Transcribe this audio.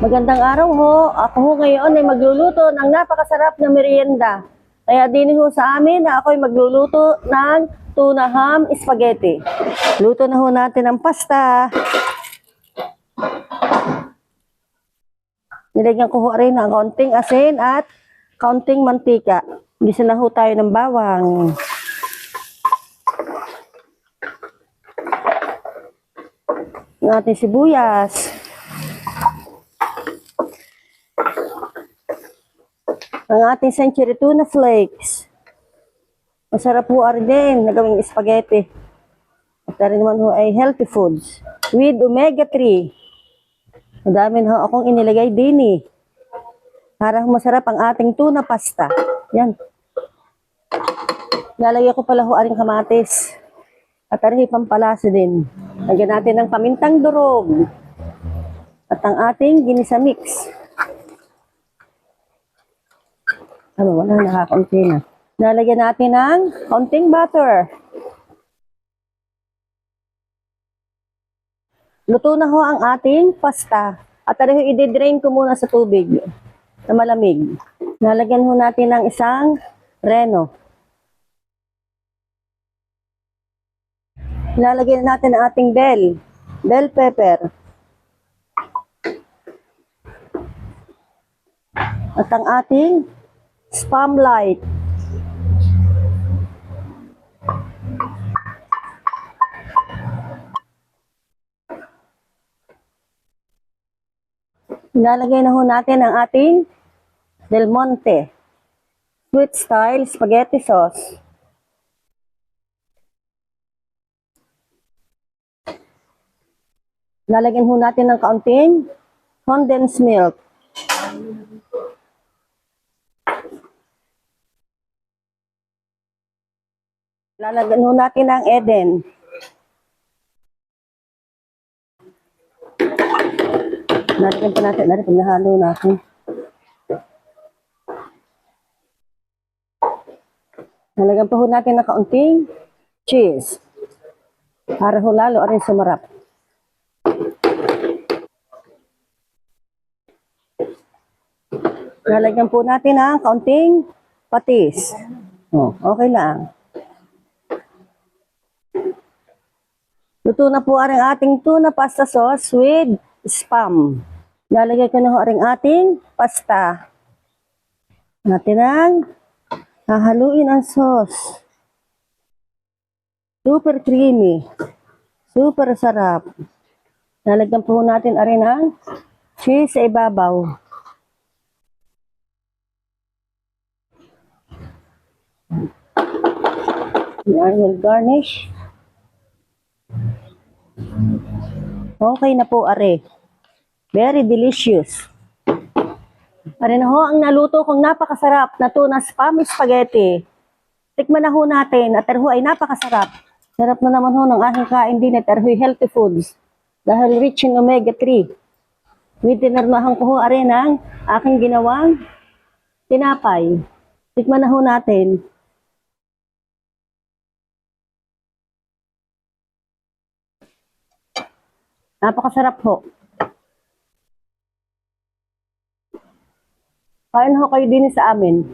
Magandang araw ho. Ako ho ngayon ay magluluto ng napakasarap na merienda. Kaya din ho sa amin na ako ay magluluto ng tuna ham spaghetti. Luto na ho natin ang pasta. Nilagyan ko ho rin ng kaunting asin at kaunting mantika. Gisa na ho tayo ng bawang. Ng ating sibuyas. Ang ating century tuna flakes. Masarap po din na gawing spaghetti. At rin naman ho ay healthy foods with omega-3. Madami na ho akong inilagay din eh. Para masarap ang ating tuna pasta. Yan. Lalagyan ko pala ho aring kamatis. At rin pampalasa din. Lagyan natin ng pamintang durog. At ang ating ginisa mix. Wala, nakakaunti na. Lalagyan natin ng kaunting butter. Luto na ho ang ating pasta. At i-drain ko muna sa tubig na malamig. Lalagyan ho natin ng isang reno. Lalagyan natin ang ating bell pepper. At ang ating spam light. Ilalagay na ho natin ang ating Del Monte sweet style spaghetti sauce. Lalagyan ho natin ng kaunting condensed milk. Lalagyan ho natin ang Eden. Lalagyan pa natin, pag nahalo natin. Lalagyan pa ho natin ng kaunting cheese. Para ho lalo rin sumarap. Lalagyan po natin ng kaunting patis. Okay lang. Luto na po ang ating tuna pasta sauce with spam. Lalagay ko na ho ang ating pasta. Natin ang hahaluin ang sauce. Super creamy. Super sarap. Lalagyan po natin rin ang cheese sa ibabaw. I will garnish. Okay na po, are. Very delicious. Are na ho ang naluto kong napakasarap na tuna spam spaghetti. Tikman na ho natin at ho ay napakasarap. Sarap na naman ho ng aking kain din at ho healthy foods. Dahil rich in omega-3. With tinarmahan ko ho are ng aking ginawang tinapay. Tikman na ho natin. Napakasarap ho. Kain ho kayo din sa amin.